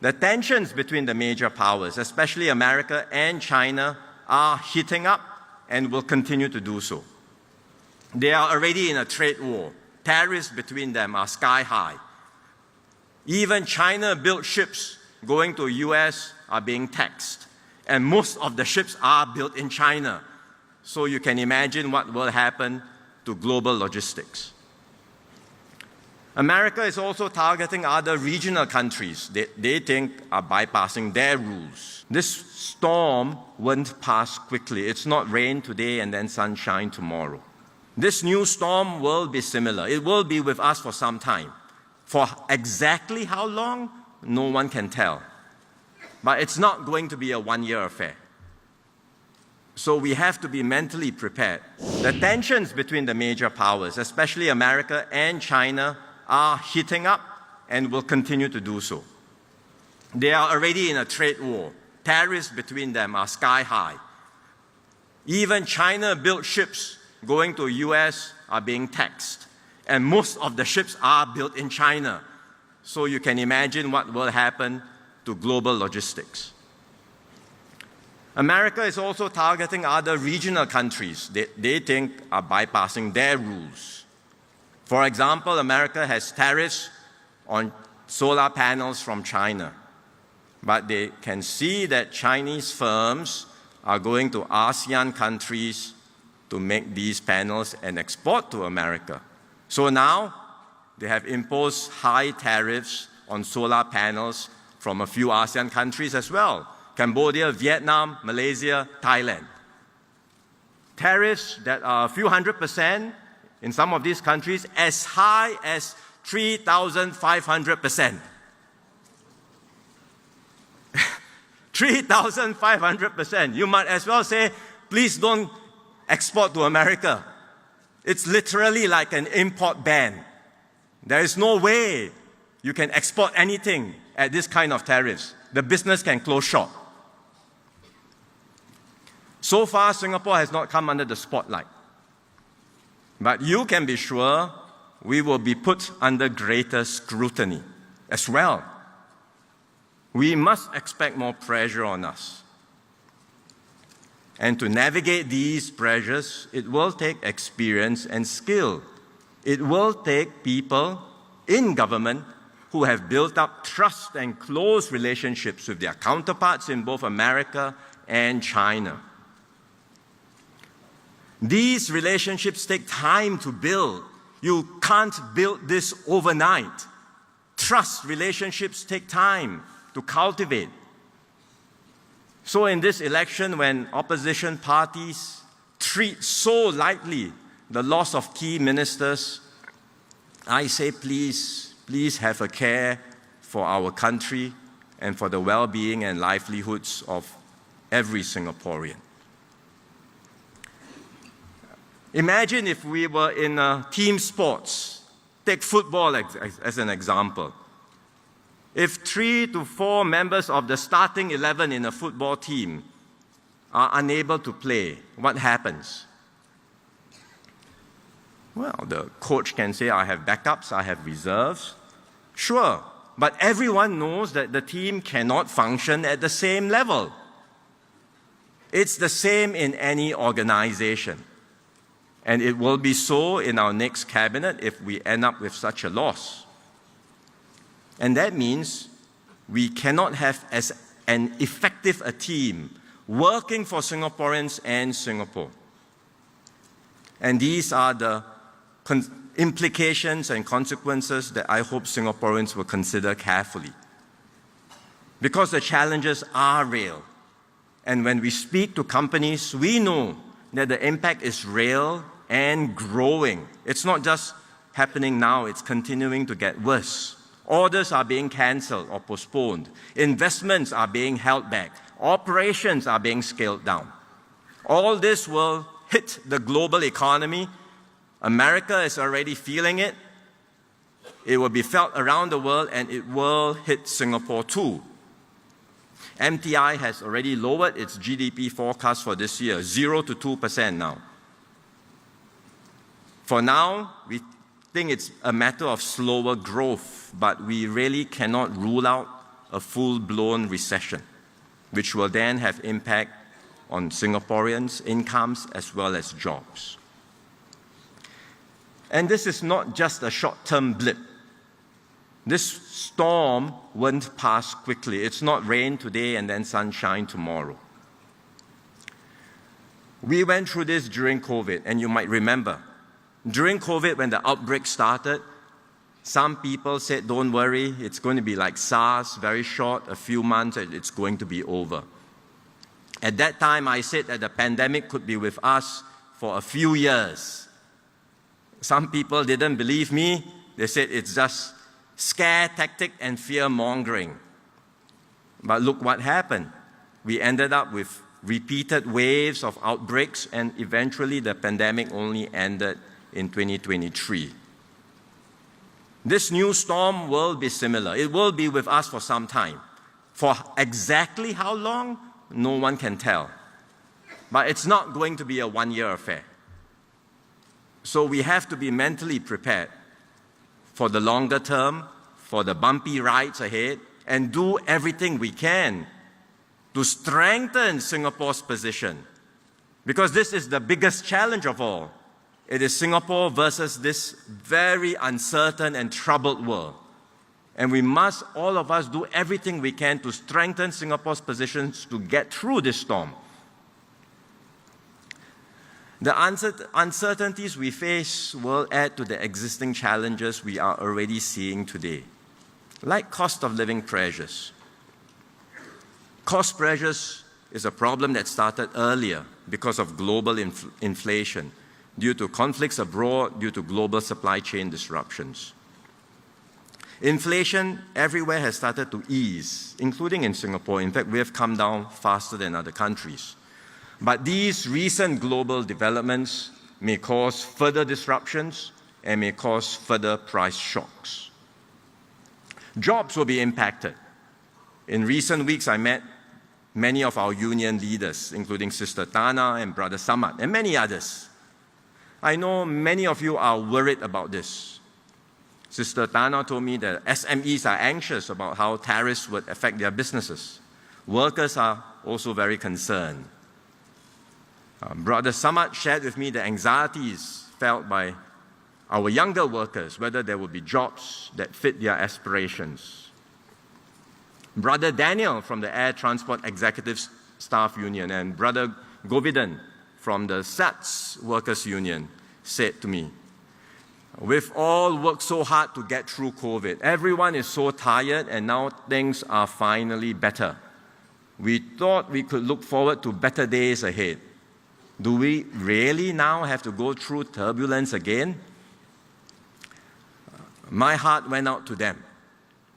The tensions between the major powers, especially America and China, are heating up and will continue to do so. They are already in a trade war. Tariffs between them are sky high. Even China-built ships going to U.S. are being taxed. And most of the ships are built in China. So you can imagine what will happen to global logistics. America is also targeting other regional countries they think are bypassing their rules. This storm won't pass quickly. It's not rain today and then sunshine tomorrow. This new storm will be similar. It will be with us for some time. For exactly how long, no one can tell. But it's not going to be a one-year affair. So we have to be mentally prepared. The tensions between the major powers, especially America and China, are heating up and will continue to do so. They are already in a trade war. Tariffs between them are sky high. Even China-built ships going to U.S. are being taxed. And most of the ships are built in China. So you can imagine what will happen to global logistics. America is also targeting other regional countries they think are bypassing their rules. For example, America has tariffs on solar panels from China. But they can see that Chinese firms are going to ASEAN countries to make these panels and export to America. So now they have imposed high tariffs on solar panels from a few ASEAN countries as well: Cambodia, Vietnam, Malaysia, Thailand. Tariffs that are a few 100% in some of these countries, as high as 3,500%. 3,500%. You might as well say, please don't export to America. It's literally like an import ban. There is no way you can export anything at this kind of tariffs. The business can close shop. So far, Singapore has not come under the spotlight. But you can be sure we will be put under greater scrutiny as well. We must expect more pressure on us. And to navigate these pressures, it will take experience and skill. It will take people in government who have built up trust and close relationships with their counterparts in both America and China. These relationships take time to build. You can't build this overnight. Trust relationships take time to cultivate. So in this election, when opposition parties treat so lightly the loss of key ministers, I say please have a care for our country and for the well-being and livelihoods of every Singaporean. Imagine if we were in team sports. Take football as an example. If 3 to 4 members of the starting 11 in a football team are unable to play, what happens? Well, the coach can say, I have backups, I have reserves. Sure, but everyone knows that the team cannot function at the same level. It's the same in any organization. And it will be so in our next cabinet if we end up with such a loss. And that means we cannot have as an effective a team working for Singaporeans and Singapore. And these are the implications and consequences that I hope Singaporeans will consider carefully. Because the challenges are real. And when we speak to companies, we know that the impact is real and growing. It's not just happening now, it's continuing to get worse. Orders are being cancelled or postponed. Investments are being held back. Operations are being scaled down. All this will hit the global economy. America is already feeling it. It will be felt around the world, and it will hit Singapore too. MTI has already lowered its GDP forecast for this year, 0 to 2% now. For now, we think it's a matter of slower growth, but we really cannot rule out a full-blown recession, which will then have impact on Singaporeans' incomes as well as jobs. And this is not just a short-term blip. This storm won't pass quickly. It's not rain today and then sunshine tomorrow. We went through this during COVID, and you might remember. During COVID, when the outbreak started, some people said, don't worry, it's going to be like SARS, very short, a few months, and it's going to be over. At that time, I said that the pandemic could be with us for a few years. Some people didn't believe me. They said it's just scare tactic and fear-mongering. But look what happened. We ended up with repeated waves of outbreaks, and eventually the pandemic only ended in 2023. This new storm will be similar. It will be with us for some time. For exactly how long, no one can tell. But it's not going to be a one-year affair. So we have to be mentally prepared for the longer term, for the bumpy rides ahead, and do everything we can to strengthen Singapore's position. Because this is the biggest challenge of all. It is Singapore versus this very uncertain and troubled world. And we must, all of us, do everything we can to strengthen Singapore's positions to get through this storm. The uncertainties we face will add to the existing challenges we are already seeing today, like cost of living pressures. Cost pressures is a problem that started earlier because of global inflation, due to conflicts abroad, due to global supply chain disruptions. Inflation everywhere has started to ease, including in Singapore. In fact, we have come down faster than other countries. But these recent global developments may cause further disruptions and may cause further price shocks. Jobs will be impacted. In recent weeks, I met many of our union leaders, including Sister Tana and Brother Samad, and many others. I know many of you are worried about this. Sister Tana told me that SMEs are anxious about how tariffs would affect their businesses. Workers are also very concerned. Brother Samad shared with me the anxieties felt by our younger workers, whether there will be jobs that fit their aspirations. Brother Daniel from the Air Transport Executive Staff Union and Brother Govidan from the SATS Workers Union said to me, we've all worked so hard to get through COVID. Everyone is so tired, and now things are finally better. We thought we could look forward to better days ahead. Do we really now have to go through turbulence again? My heart went out to them,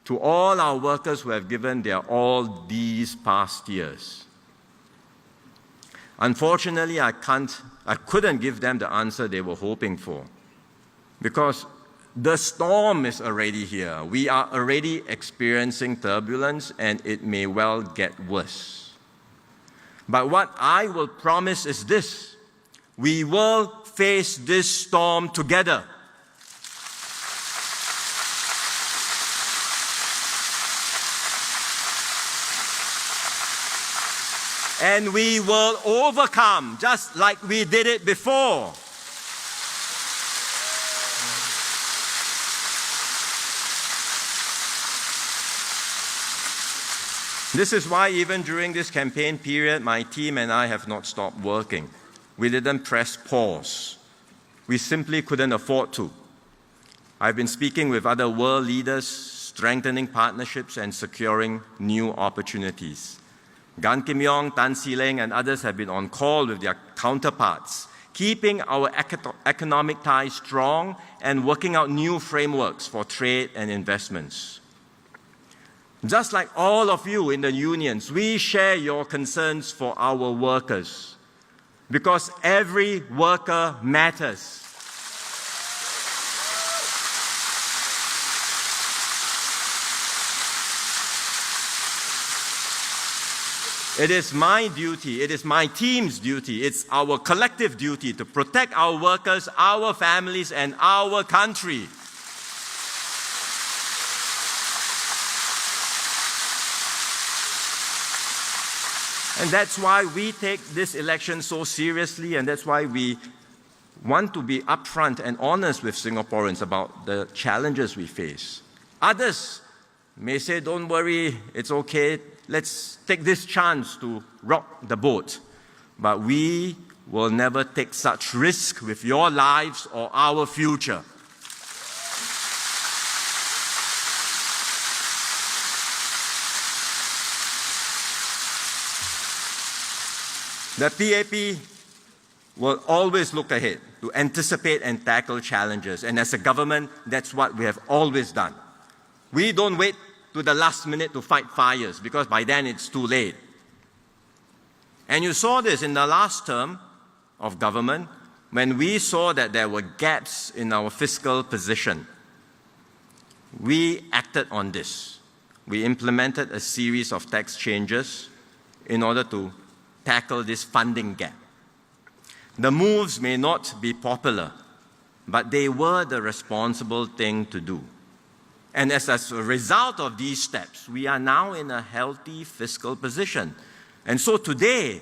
to all our workers who have given their all these past years. Unfortunately, I couldn't give them the answer they were hoping for, because the storm is already here. We are already experiencing turbulence, and it may well get worse. But what I will promise is this: we will face this storm together. And we will overcome, just like we did it before. This is why even during this campaign period, my team and I have not stopped working. We didn't press pause. We simply couldn't afford to. I've been speaking with other world leaders, strengthening partnerships and securing new opportunities. Gan Kim Yong, Tan See Leng, and others have been on call with their counterparts, keeping our economic ties strong and working out new frameworks for trade and investments. Just like all of you in the unions, we share your concerns for our workers, because every worker matters. It is my duty, it is my team's duty, it's our collective duty to protect our workers, our families, and our country. And that's why we take this election so seriously, and that's why we want to be upfront and honest with Singaporeans about the challenges we face. Others may say, don't worry, it's okay, let's take this chance to rock the boat. But we will never take such risk with your lives or our future. The PAP will always look ahead to anticipate and tackle challenges. And as a government, that's what we have always done. We don't wait to the last minute to fight fires, because by then it's too late. And you saw this in the last term of government, when we saw that there were gaps in our fiscal position. We acted on this. We implemented a series of tax changes in order to tackle this funding gap. The moves may not be popular, but they were the responsible thing to do. And as a result of these steps, we are now in a healthy fiscal position. And so today,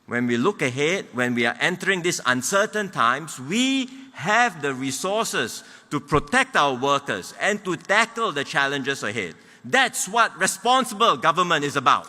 when we look ahead, when we are entering these uncertain times, we have the resources to protect our workers and to tackle the challenges ahead. That's what responsible government is about.